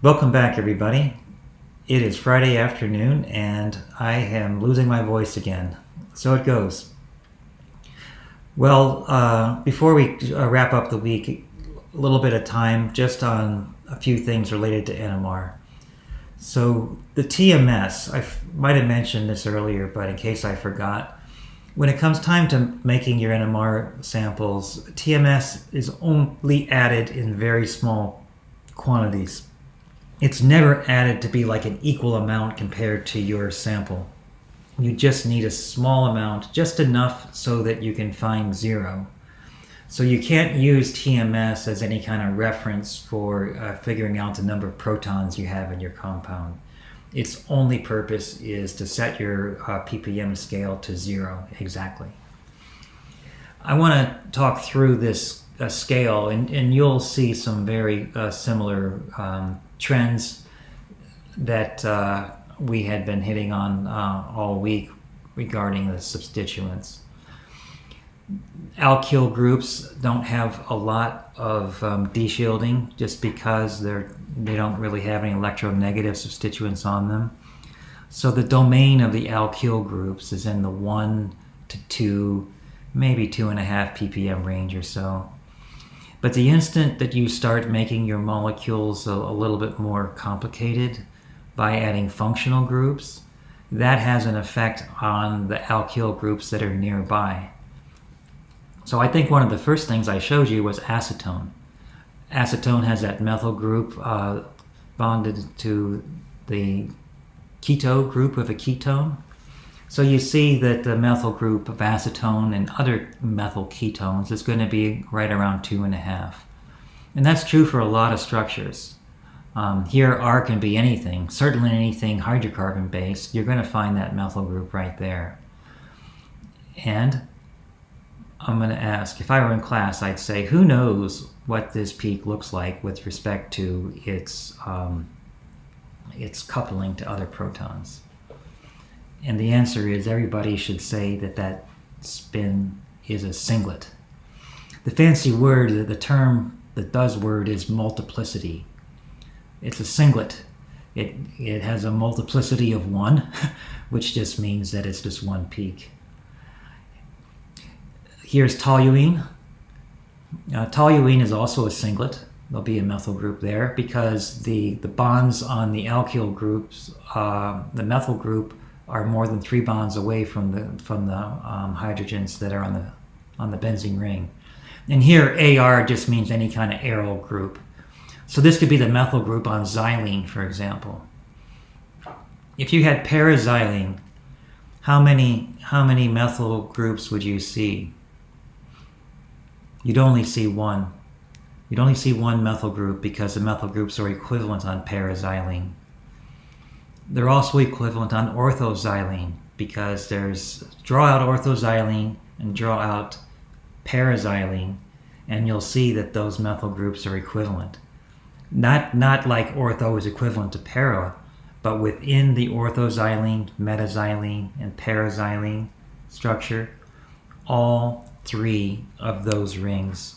Welcome back, everybody. It is Friday afternoon, and I am losing my voice again. So it goes. Well, before we wrap up the week, a little bit of time just on a few things related to NMR. So the TMS, I might have mentioned this earlier, but in case I forgot, when it comes time to making your NMR samples, TMS is only added in very small quantities. It's never added to be like an equal amount compared to your sample. You just need a small amount, just enough so that you can find zero. So you can't use TMS as any kind of reference for figuring out the number of protons you have in your compound. Its only purpose is to set your ppm scale to zero exactly. I want to talk through this scale, and you'll see some very similar trends that we had been hitting on all week regarding the substituents. Alkyl groups don't have a lot of deshielding just because they don't really have any electronegative substituents on them. So the domain of the alkyl groups is in the 1 to 2, maybe 2.5 ppm range or so. But the instant that you start making your molecules a little bit more complicated by adding functional groups, that has an effect on the alkyl groups that are nearby. So I think one of the first things I showed you was acetone. Acetone has that methyl group bonded to the keto group of a ketone. So you see that the methyl group of acetone and other methyl ketones is going to be right around 2.5. And that's true for a lot of structures. Here R can be anything, certainly anything hydrocarbon based. You're going to find that methyl group right there. And I'm going to ask, if I were in class, I'd say, who knows what this peak looks like with respect to its coupling to other protons? And the answer is everybody should say that spin is a singlet. The fancy word, the term, the buzzword is multiplicity. It's a singlet. It has a multiplicity of 1, which just means that it's just one peak. Here's toluene. Toluene is also a singlet. There'll be a methyl group there because the bonds on the alkyl groups, the methyl group, are more than 3 bonds away from the hydrogens that are on the benzene ring. And here AR just means any kind of aryl group. So this could be the methyl group on xylene, for example. If you had paraxylene, how many methyl groups would you see? You'd only see one. You'd only see one methyl group because the methyl groups are equivalent on paraxylene. They're also equivalent on orthoxylene because there's draw out orthoxylene and draw out paraxylene, and you'll see that those methyl groups are equivalent. Not like ortho is equivalent to para, but within the orthoxylene, metaxylene, and paraxylene structure, all 3 of those rings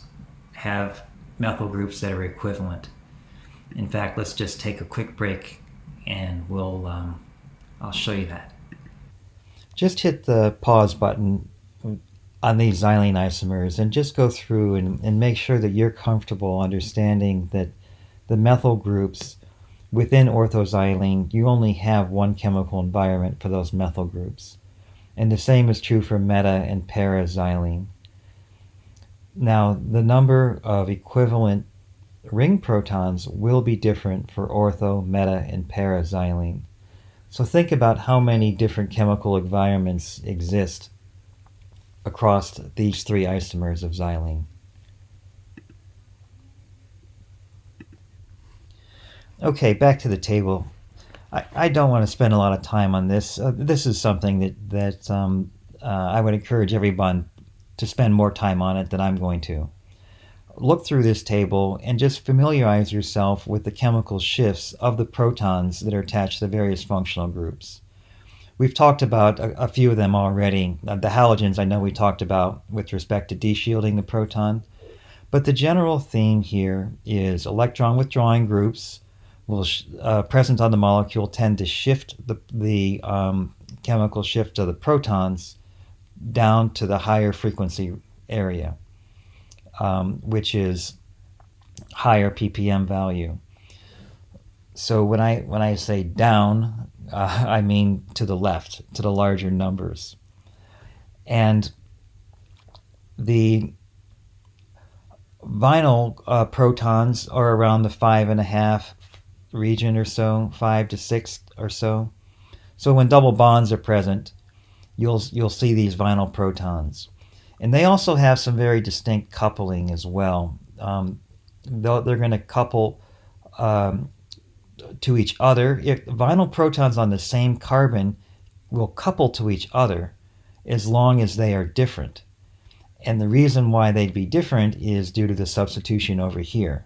have methyl groups that are equivalent. In fact, let's just take a quick break and I'll show you that. Just hit the pause button on these xylene isomers and just go through and make sure that you're comfortable understanding that the methyl groups within orthoxylene, you only have one chemical environment for those methyl groups. And the same is true for meta and paraxylene. Now, the number of equivalent ring protons will be different for ortho, meta, and paraxylene. So think about how many different chemical environments exist across these 3 isomers of xylene. Okay, back to the table. I don't want to spend a lot of time on this. This is something that I would encourage everyone to spend more time on it than I'm going to. Look through this table and just familiarize yourself with the chemical shifts of the protons that are attached to the various functional groups. We've talked about a few of them already. The halogens I know we talked about with respect to deshielding the proton, but the general theme here is electron withdrawing groups present on the molecule tend to shift the chemical shift of the protons down to the higher frequency area, which is higher ppm value. So when I say down, I mean to the left, to the larger numbers. And the vinyl protons are around the 5.5 region or so, 5 to 6 or so. So when double bonds are present, you'll see these vinyl protons. And they also have some very distinct coupling as well. They're going to couple to each other. If vinyl protons on the same carbon will couple to each other as long as they are different. And the reason why they'd be different is due to the substitution over here.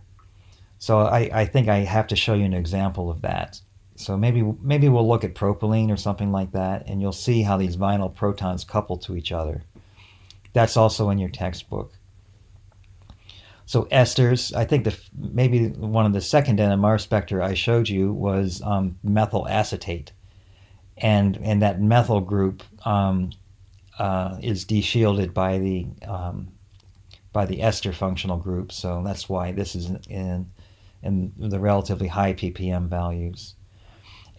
So I think I have to show you an example of that. So maybe we'll look at propylene or something like that, and you'll see how these vinyl protons couple to each other. That's also in your textbook. So esters, I think maybe one of the second NMR spectra I showed you was methyl acetate, and that methyl group is deshielded by the ester functional group. So that's why this is in the relatively high ppm values.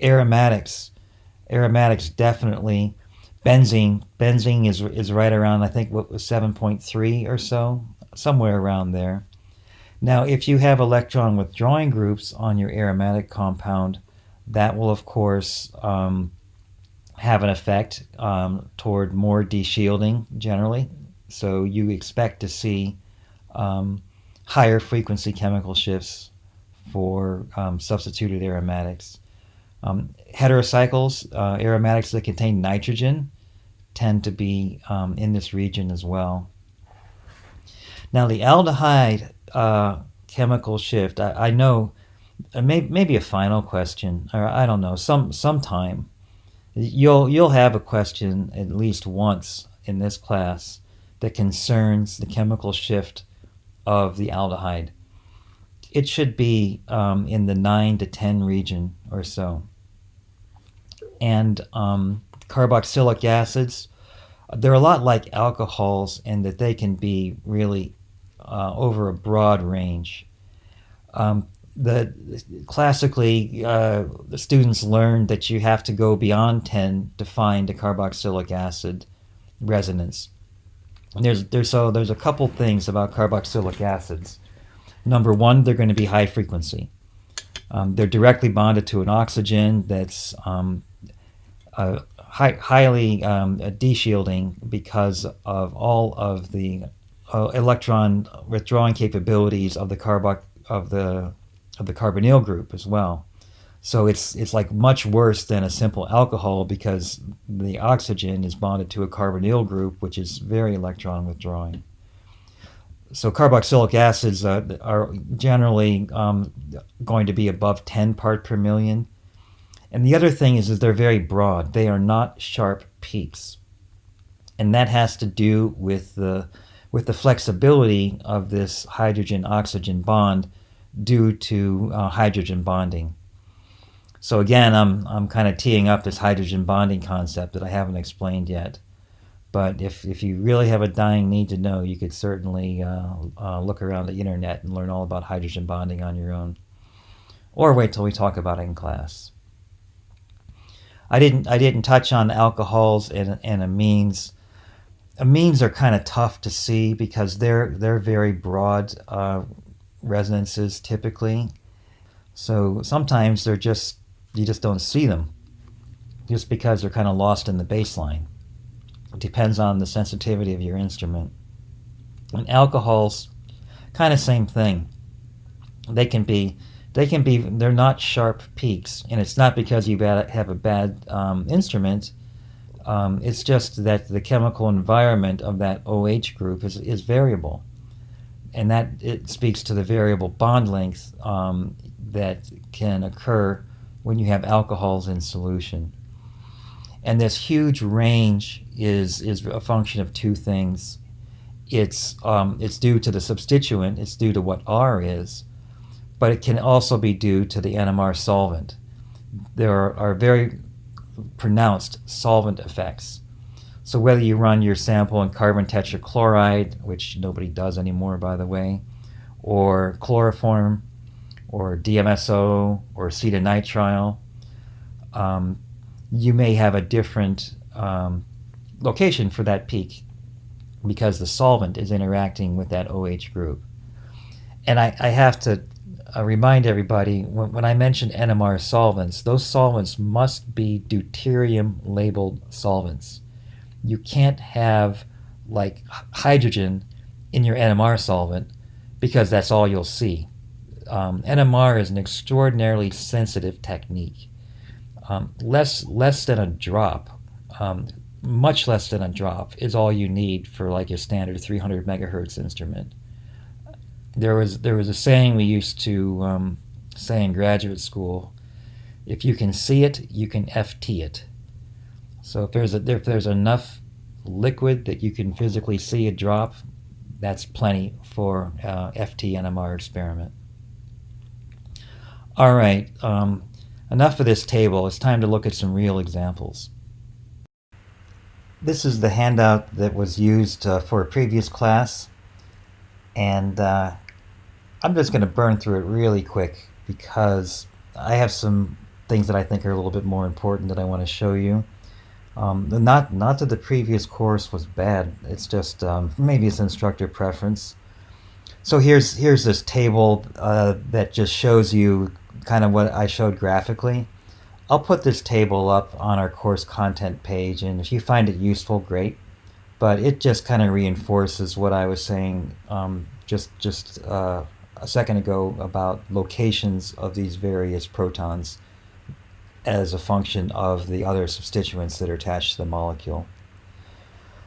Aromatics definitely. Benzene is right around, I think, what was 7.3 or so, somewhere around there. Now, if you have electron withdrawing groups on your aromatic compound, that will, of course, have an effect toward more deshielding generally. So you expect to see higher frequency chemical shifts for substituted aromatics. Heterocycles, aromatics that contain nitrogen, tend to be in this region as well. Now the aldehyde chemical shift, I know, maybe a final question, or I don't know, sometime you'll have a question at least once in this class that concerns the chemical shift of the aldehyde. It should be in the 9 to 10 region or so. And carboxylic acids, they're a lot like alcohols in that they can be really over a broad range. Classically, the students learned that you have to go beyond 10 to find a carboxylic acid resonance. There's a couple things about carboxylic acids. Number one, they're going to be high frequency. They're directly bonded to an oxygen that's highly deshielding because of all of the electron withdrawing capabilities of the carbonyl group as well. So it's like much worse than a simple alcohol because the oxygen is bonded to a carbonyl group, which is very electron withdrawing. So carboxylic acids are generally going to be above 10 part per million. And the other thing is they're very broad. They are not sharp peaks. And that has to do with the flexibility of this hydrogen-oxygen bond due to hydrogen bonding. So again, I'm kind of teeing up this hydrogen bonding concept that I haven't explained yet. But if you really have a dying need to know, you could certainly look around the internet and learn all about hydrogen bonding on your own. Or wait till we talk about it in class. I didn't touch on alcohols and amines. Amines are kind of tough to see because they're very broad resonances typically. So sometimes you just don't see them just because they're kind of lost in the baseline. It depends on the sensitivity of your instrument. And alcohols, kind of same thing. They're not sharp peaks, and it's not because you have a bad instrument. It's just that the chemical environment of that OH group is variable, and that it speaks to the variable bond length that can occur when you have alcohols in solution. And this huge range is a function of two things. It's due to the substituent. It's due to what R is, but it can also be due to the NMR solvent. There are very pronounced solvent effects. So whether you run your sample in carbon tetrachloride, which nobody does anymore, by the way, or chloroform, or DMSO, or acetonitrile, you may have a different location for that peak because the solvent is interacting with that OH group. And I have to remind everybody, when I mention NMR solvents, those solvents must be deuterium labeled solvents. You can't have like hydrogen in your NMR solvent because that's all you'll see. NMR is an extraordinarily sensitive technique. Less than a drop, much less than a drop is all you need for like your standard 300 megahertz instrument. There was a saying we used to say in graduate school: if you can see it, you can FT it. So if there's enough liquid that you can physically see a drop, that's plenty for FT NMR experiment. All right, enough of this table. It's time to look at some real examples. This is the handout that was used for a previous class, and I'm just going to burn through it really quick because I have some things that I think are a little bit more important that I want to show you. Not that the previous course was bad, it's just maybe it's instructor preference. So here's this table that just shows you kind of what I showed graphically. I'll put this table up on our course content page, and if you find it useful, great. But it just kind of reinforces what I was saying just a second ago about locations of these various protons as a function of the other substituents that are attached to the molecule.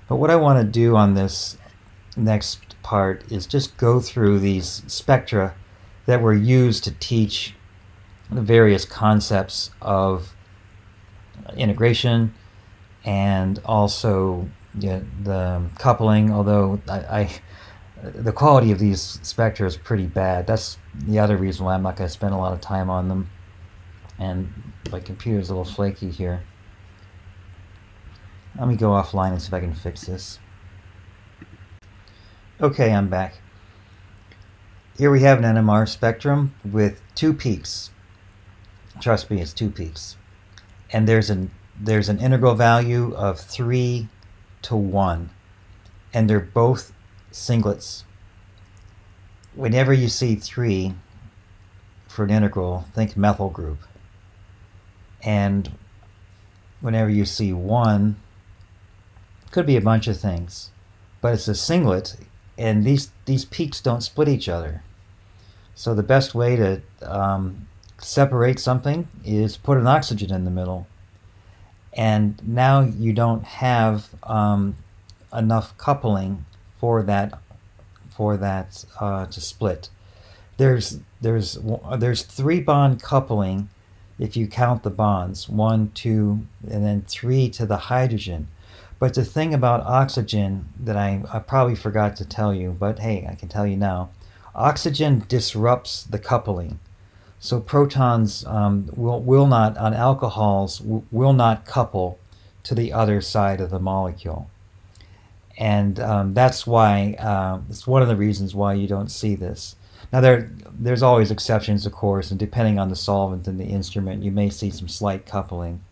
But what I want to do on this next part is just go through these spectra that were used to teach the various concepts of integration and also the coupling, although the quality of these spectra is pretty bad. That's the other reason why I'm not going to spend a lot of time on them. And my computer's a little flaky here. Let me go offline and see if I can fix this. Okay, I'm back. Here we have an NMR spectrum with two peaks. Trust me, it's two peaks. And there's an integral value of 3 to 1. And they're both singlets. Whenever you see 3 for an integral, think methyl group. And whenever you see 1, could be a bunch of things, but it's a singlet, and these peaks don't split each other. So the best way to separate something is put an oxygen in the middle. And now you don't have enough coupling for that to split. There's 3 bond coupling if you count the bonds, 1, 2, and then 3 to the hydrogen. But the thing about oxygen that I probably forgot to tell you, but hey, I can tell you now, oxygen disrupts the coupling. So protons will not, on alcohols, will not couple to the other side of the molecule. And that's why, it's one of the reasons why you don't see this. Now there's always exceptions, of course, and depending on the solvent and the instrument, you may see some slight coupling.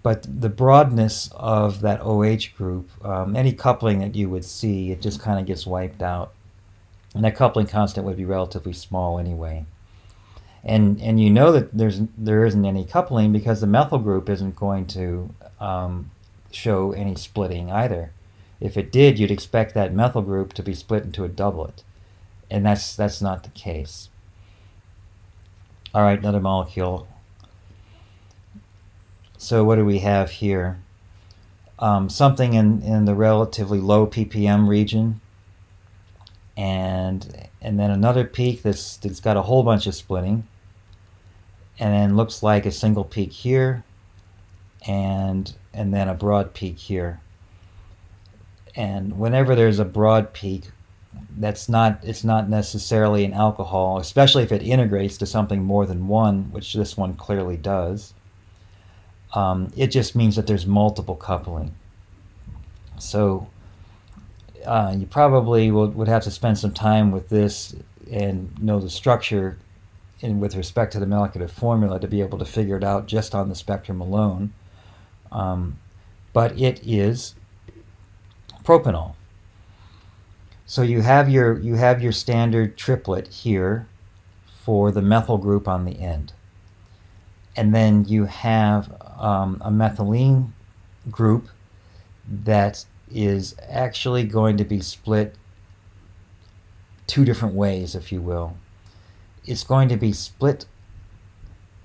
But the broadness of that OH group, any coupling that you would see, it just kind of gets wiped out. And that coupling constant would be relatively small anyway. And you know that there isn't any coupling because the methyl group isn't going to show any splitting either. If it did, you'd expect that methyl group to be split into a doublet. And that's not the case. All right, another molecule. So what do we have here? Something in the relatively low ppm region, and then another peak that's got a whole bunch of splitting, and then looks like a single peak here, and then a broad peak here. And whenever there's a broad peak, it's not necessarily an alcohol, especially if it integrates to something more than one, which this one clearly does. It just means that there's multiple coupling. So you probably would have to spend some time with this and know the structure with respect to the molecular formula to be able to figure it out just on the spectrum alone. But it is propanol. So you have your standard triplet here for the methyl group on the end, and then you have a methylene group that is actually going to be split two different ways, if you will. It's going to be split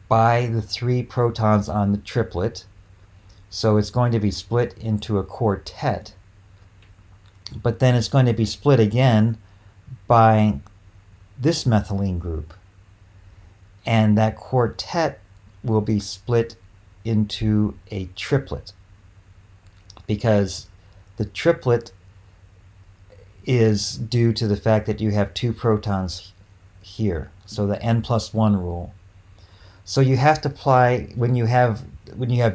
by the 3 protons on the triplet, so it's going to be split into a quartet, but then it's going to be split again by this methylene group, and that quartet will be split into a triplet, because the triplet is due to the fact that you have 2 protons here, so the n+1 rule. So you have to apply, when you have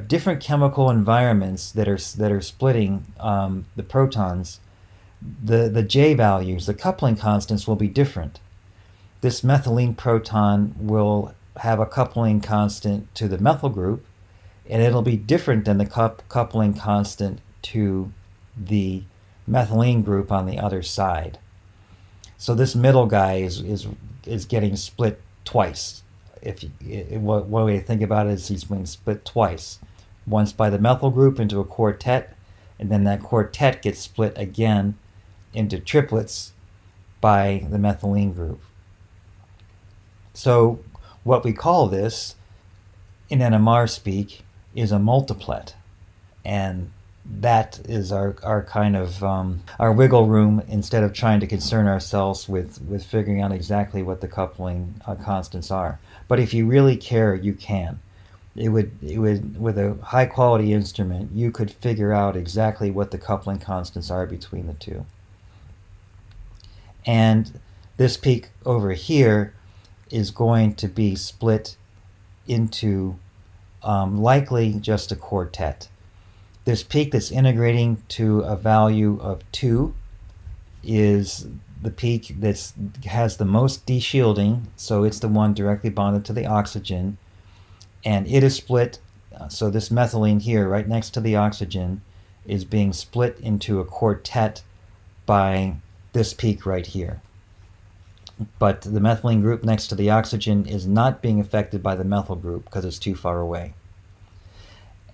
different chemical environments that are splitting the protons, the J values, the coupling constants, will be different. This methylene proton will have a coupling constant to the methyl group, and it'll be different than the coupling constant to the methylene group on the other side. So this middle guy is getting split twice. One way to think about it is he's being split twice. Once by the methyl group into a quartet, and then that quartet gets split again into triplets by the methylene group. So what we call this in NMR speak is a multiplet, and that is our kind of our wiggle room, instead of trying to concern ourselves with figuring out exactly what the coupling constants are. But if you really care, you can. It would with a high quality instrument, you could figure out exactly what the coupling constants are between the two. And this peak over here is going to be split into likely just a quartet. This peak that's integrating to a value of 2 is the peak that has the most deshielding, so it's the one directly bonded to the oxygen, and it is split. So this methylene here, right next to the oxygen, is being split into a quartet by this peak right here. But the methylene group next to the oxygen is not being affected by the methyl group because it's too far away.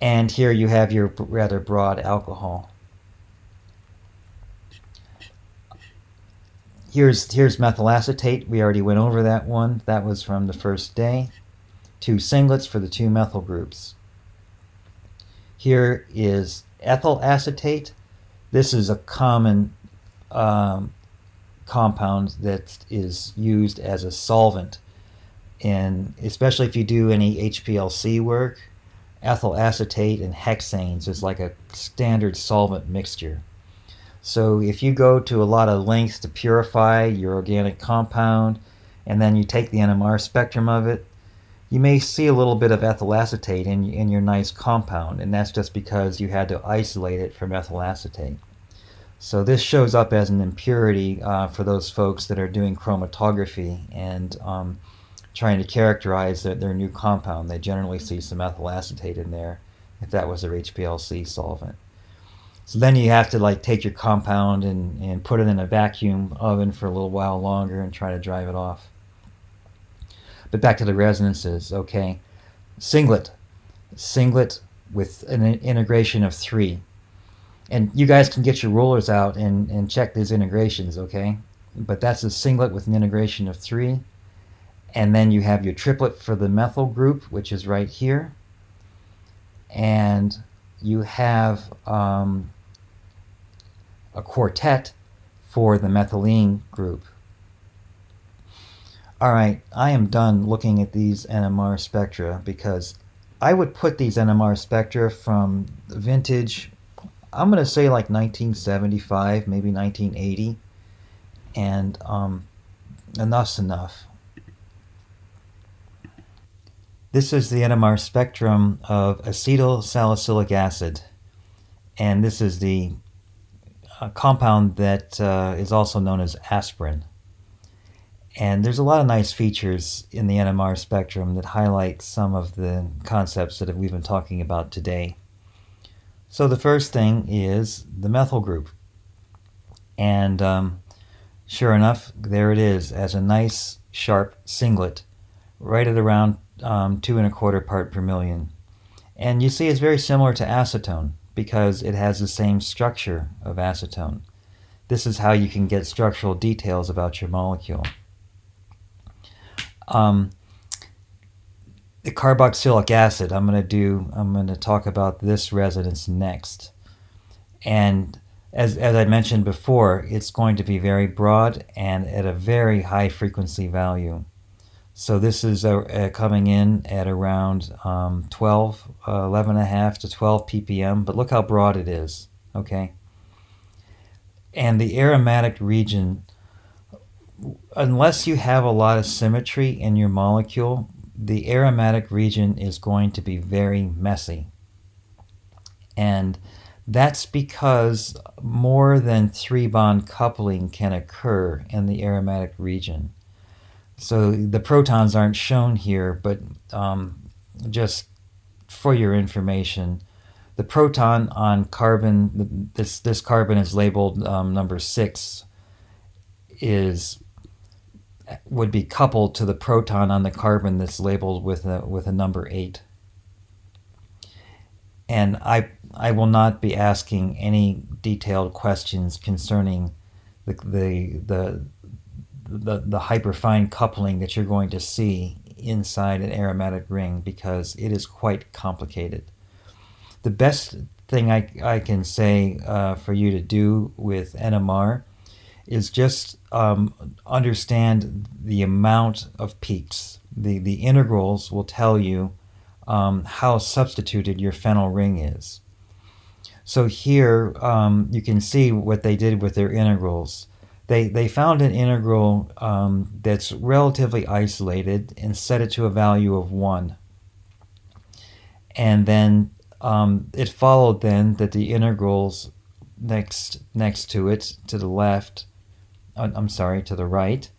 And here you have your rather broad alcohol. Here's methyl acetate. We already went over that one. That was from the first day. 2 singlets for the 2 methyl groups. Here is ethyl acetate. This is a common compound that is used as a solvent, and especially if you do any HPLC work, ethyl acetate and hexanes is like a standard solvent mixture. So if you go to a lot of lengths to purify your organic compound, and then you take the NMR spectrum of it, you may see a little bit of ethyl acetate in your nice compound, and that's just because you had to isolate it from ethyl acetate. So this shows up as an impurity for those folks that are doing chromatography and trying to characterize their new compound. They generally see some ethyl acetate in there if that was their HPLC solvent. So then you have to take your compound and put it in a vacuum oven for a little while longer and try to drive it off. But back to the resonances, okay. Singlet with an integration of 3. And you guys can get your rulers out and check these integrations, okay? But that's a singlet with an integration of 3. And then you have your triplet for the methyl group, which is right here. And you have a quartet for the methylene group. All right, I am done looking at these NMR spectra, because I would put these NMR spectra from vintage, I'm going to say like 1975, maybe 1980. and enough's enough. This is the NMR spectrum of acetyl salicylic acid, and this is the compound that is also known as aspirin. And there's a lot of nice features in the NMR spectrum that highlight some of the concepts that we've been talking about today. So the first thing is the methyl group. And sure enough, there it is as a nice sharp singlet right at around 2.25 part per million. And you see it's very similar to acetone because it has the same structure of acetone. This is how you can get structural details about your molecule. The carboxylic acid, I'm going to talk about this resonance next. And as I mentioned before, it's going to be very broad and at a very high frequency value. So this is coming in at around 11.5 to 12 ppm, but look how broad it is, okay? And the aromatic region, unless you have a lot of symmetry in your molecule, the aromatic region is going to be very messy. And that's because more than 3-bond coupling can occur in the aromatic region. So the protons aren't shown here, but just for your information, the proton on carbon, this carbon is labeled number 6, would be coupled to the proton on the carbon that's labeled with a number 8. And I will not be asking any detailed questions concerning the hyperfine coupling that you're going to see inside an aromatic ring because it is quite complicated. The best thing I can say for you to do with NMR is just understand the amount of peaks. The integrals will tell you how substituted your phenyl ring is. So here you can see what they did with their integrals. They found an integral that's relatively isolated and set it to a value of 1. And then it followed then that the integrals next to it, to the left, to the right,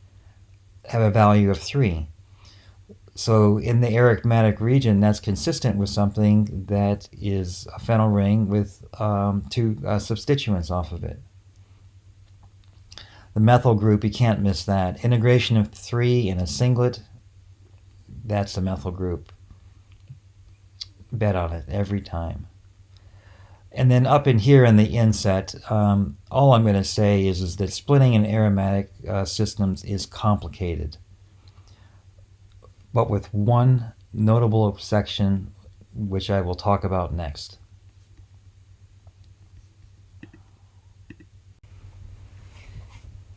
have a value of 3. So in the aromatic region, that's consistent with something that is a phenyl ring with 2 substituents off of it. The methyl group, you can't miss that. Integration of 3 in a singlet, that's the methyl group. Bet on it every time. And then up in here in the inset, all I'm going to say is that splitting in aromatic systems is complicated, but with one notable section, which I will talk about next.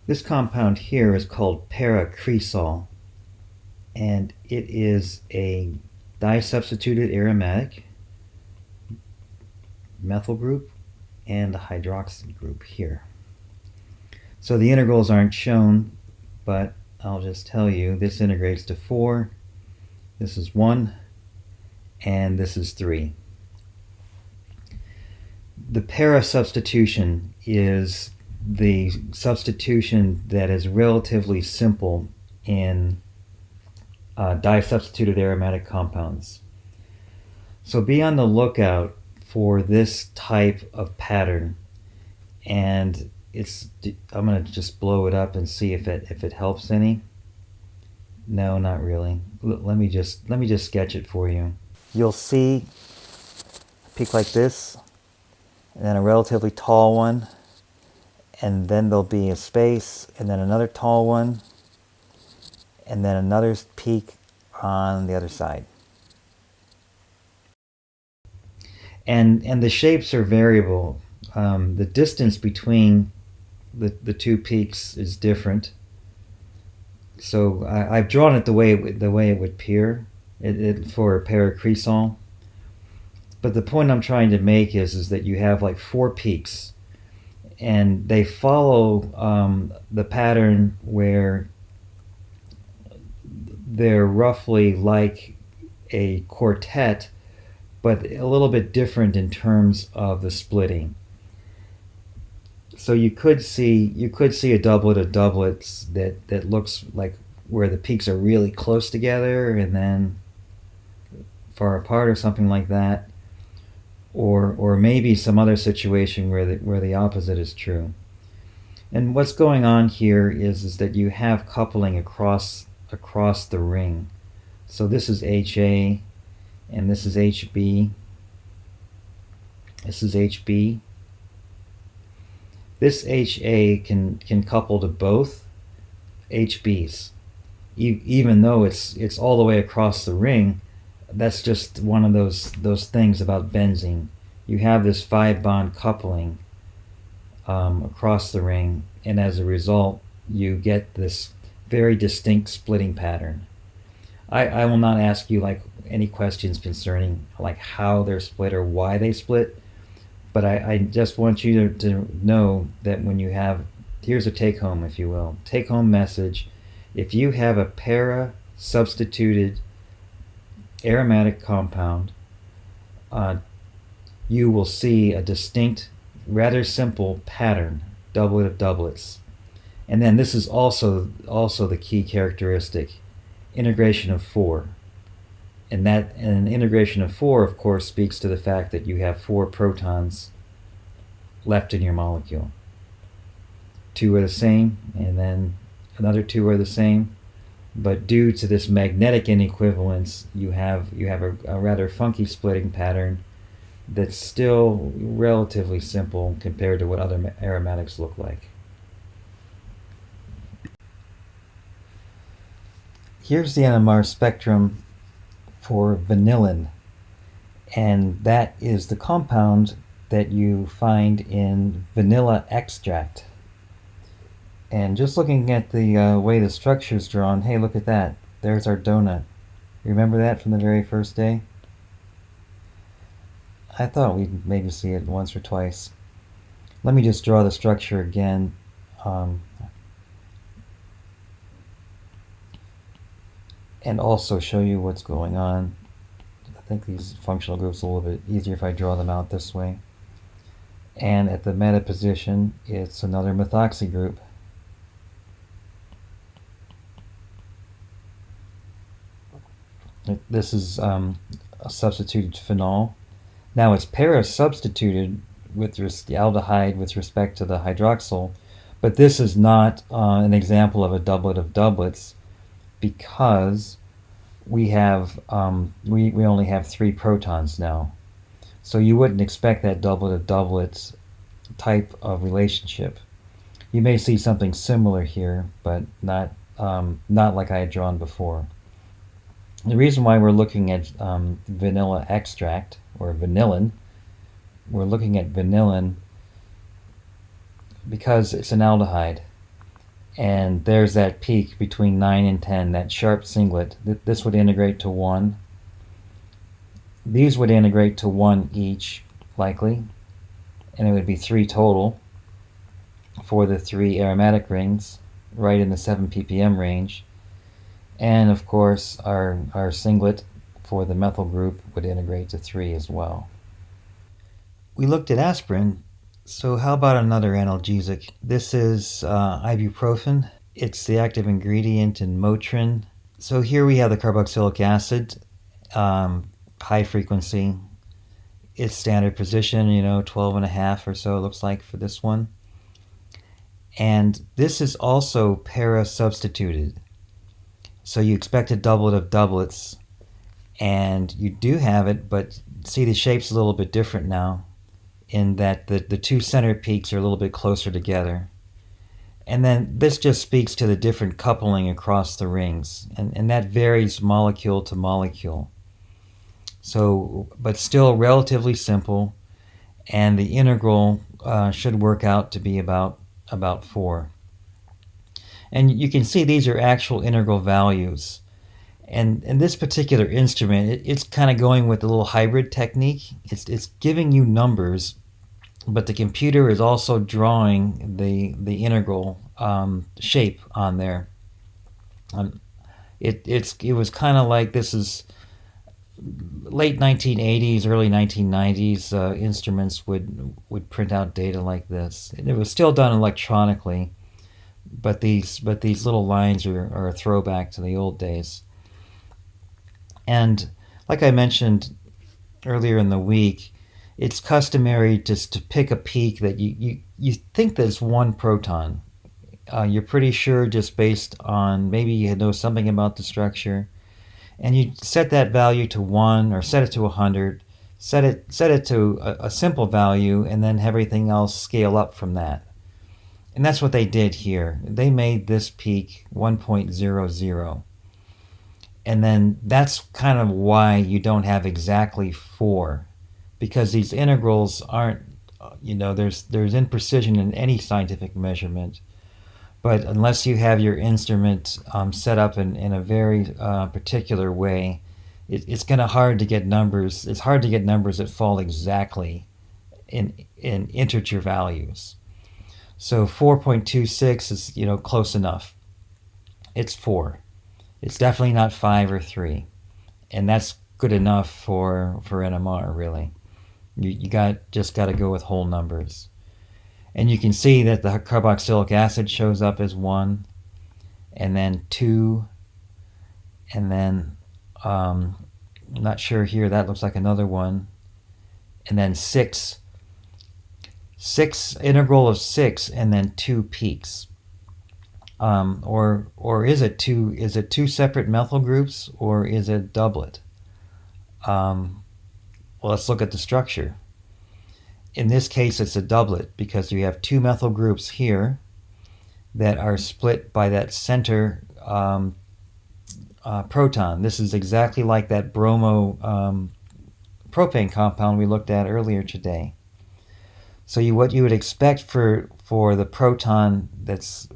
This compound here is called paracresol, and it is a disubstituted aromatic methyl group and a hydroxy group here. So the integrals aren't shown, but I'll just tell you this integrates to 4, this is 1, and this is 3. The para substitution is the substitution that is relatively simple in disubstituted aromatic compounds. So be on the lookout for this type of pattern, and I'm going to just blow it up and see if it helps any. No, not really. Let me just sketch it for you. You'll see a peak like this, and then a relatively tall one, and then there'll be a space, and then another tall one, and then another peak on the other side. And the shapes are variable. The distance between the 2 peaks is different. So I've drawn it the way it would appear for paracresol. But the point I'm trying to make is that you have like 4 peaks, and they follow the pattern where they're roughly like a quartet, but a little bit different in terms of the splitting. So you could see a doublet of doublets that looks like where the peaks are really close together and then far apart or something like that, or maybe some other situation where the opposite is true. And what's going on here is that you have coupling across the ring. So this is HA, and this is HB. This is HB. This HA can couple to both HBs, even though it's all the way across the ring. That's just one of those things about benzene. You have this 5-bond coupling across the ring, and as a result, you get this very distinct splitting pattern. I will not ask you like any questions concerning like how they're split or why they split, but I just want you to know that when you have, here's a take-home, if you will, take-home message. If you have a para-substituted aromatic compound, you will see a distinct, rather simple pattern, doublet of doublets. And then this is also the key characteristic, integration of 4. And an integration of 4, of course, speaks to the fact that you have 4 protons left in your molecule. 2 are the same, and then another 2 are the same. But due to this magnetic inequivalence, you have a rather funky splitting pattern that's still relatively simple compared to what other aromatics look like. Here's the NMR spectrum for vanillin, and that is the compound that you find in vanilla extract. And just looking at the way the structure is drawn, hey, look at that. There's our donut. Remember that from the very first day? I thought we'd maybe see it once or twice. Let me just draw the structure again. And also show you what's going on. I think these functional groups are a little bit easier if I draw them out this way. And at the meta position, it's another methoxy group. This is a substituted phenol. Now it's para-substituted with the aldehyde with respect to the hydroxyl, but this is not an example of a doublet of doublets because we have we only have 3 protons now. So you wouldn't expect that doublet of doublets type of relationship. You may see something similar here, but not like I had drawn before. The reason why we're looking at vanilla extract, or vanillin, we're looking at vanillin because it's an aldehyde. And there's that peak between 9 and 10, that sharp singlet. This would integrate to 1. These would integrate to 1 each, likely. And it would be 3 total for the 3 aromatic rings, right in the 7 ppm range. And of course, our singlet for the methyl group would integrate to 3 as well. We looked at aspirin, so how about another analgesic? This is ibuprofen. It's the active ingredient in Motrin. So here we have the carboxylic acid, high frequency. Its standard position, 12.5 or so it looks like for this one. And this is also para-substituted. So you expect a doublet of doublets, and you do have it, but see the shape's a little bit different now in that the 2 center peaks are a little bit closer together. And then this just speaks to the different coupling across the rings, and that varies molecule to molecule. So, but still relatively simple, and the integral should work out to be about 4. And you can see these are actual integral values. And in this particular instrument, it's kind of going with the little hybrid technique. It's giving you numbers but the computer is also drawing the integral shape on there. It was kind of like, this is late 1980s, early 1990s. Instruments would print out data like this. And it was still done electronically, but these little lines are a throwback to the old days. And like I mentioned earlier in the week, it's customary just to pick a peak that you think there's one proton. You're pretty sure just based on maybe you know something about the structure, and you set that value to 1 or set it to 100, set it to a simple value, and then everything else scale up from that. And that's what they did here. They made this peak 1.00. And then that's kind of why you don't have exactly 4, because these integrals aren't, there's imprecision in any scientific measurement. But unless you have your instrument set up in a very particular way, it's kind of hard to get numbers. It's hard to get numbers that fall exactly in integer values. So 4.26 is close enough. It's 4. It's definitely not 5 or 3, and that's good enough for NMR. Really, you just got to go with whole numbers. And you can see that the carboxylic acid shows up as 1, and then 2, and then I'm not sure here, that looks like another 1, and then 6. 6, integral of 6, and then 2 peaks. Or is it two? Is it 2 separate methyl groups, or is it doublet? Well, let's look at the structure. In this case, it's a doublet because you have 2 methyl groups here that are split by that center proton. This is exactly like that bromo propane compound we looked at earlier today. So what you would expect for the proton that's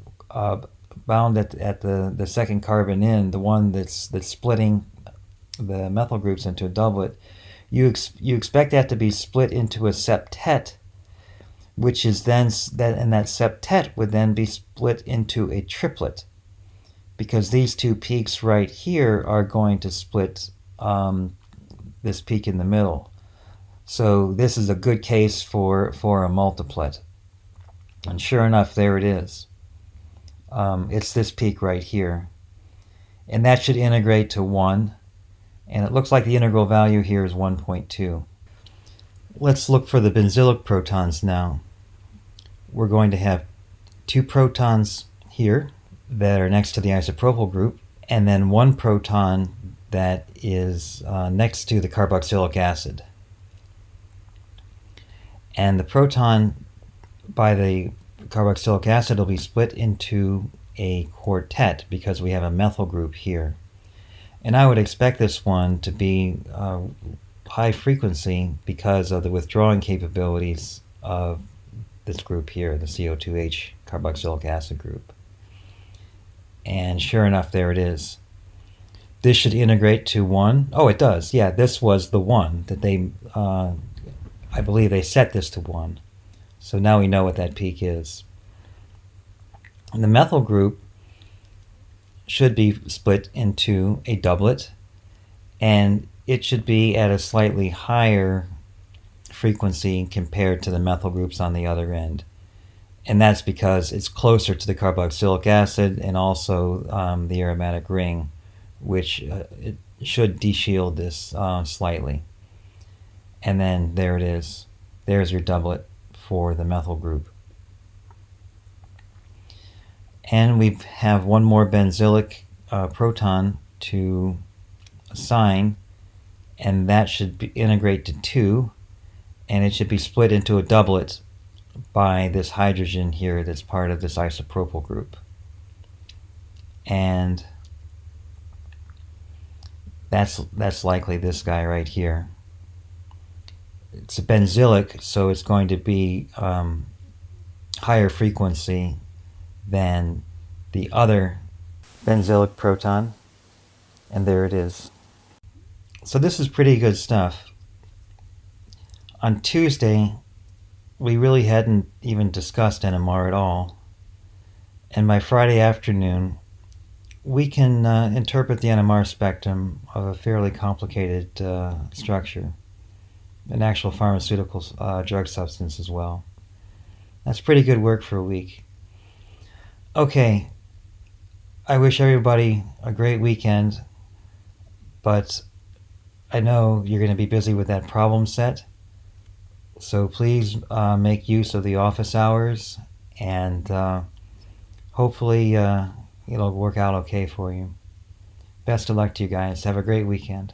bound at the second carbon in, the one that's splitting the methyl groups into a doublet, you expect that to be split into a septet, which is then and that septet would then be split into a triplet, because these 2 peaks right here are going to split this peak in the middle. So this is a good case for a multiplet. And sure enough, there it is. It's this peak right here. And that should integrate to 1. And it looks like the integral value here is 1.2. Let's look for the benzylic protons now. We're going to have 2 protons here that are next to the isopropyl group, and then 1 proton that is next to the carboxylic acid. And the proton by the carboxylic acid will be split into a quartet because we have a methyl group here. And I would expect this one to be high frequency because of the withdrawing capabilities of this group here, the CO2H carboxylic acid group. And sure enough, there it is. This should integrate to 1. Oh, it does. Yeah, this was the 1 that they, I believe they set this to 1. So now we know what that peak is. And the methyl group should be split into a doublet, and it should be at a slightly higher frequency compared to the methyl groups on the other end. And that's because it's closer to the carboxylic acid and also the aromatic ring, which it should deshield this slightly. And then there it is. There's your doublet for the methyl group. And we have 1 more benzylic proton to assign, and that should integrate to 2, and it should be split into a doublet by this hydrogen here that's part of this isopropyl group. And that's likely this guy right here. It's a benzylic, so it's going to be higher frequency than the other benzylic proton, and there it is. So this is pretty good stuff. On Tuesday, we really hadn't even discussed NMR at all. And by Friday afternoon, we can interpret the NMR spectrum of a fairly complicated structure, an actual pharmaceutical drug substance as well. That's pretty good work for a week. Okay, I wish everybody a great weekend, but I know you're going to be busy with that problem set, so please make use of the office hours, and hopefully it'll work out okay for you. Best of luck to you guys. Have a great weekend.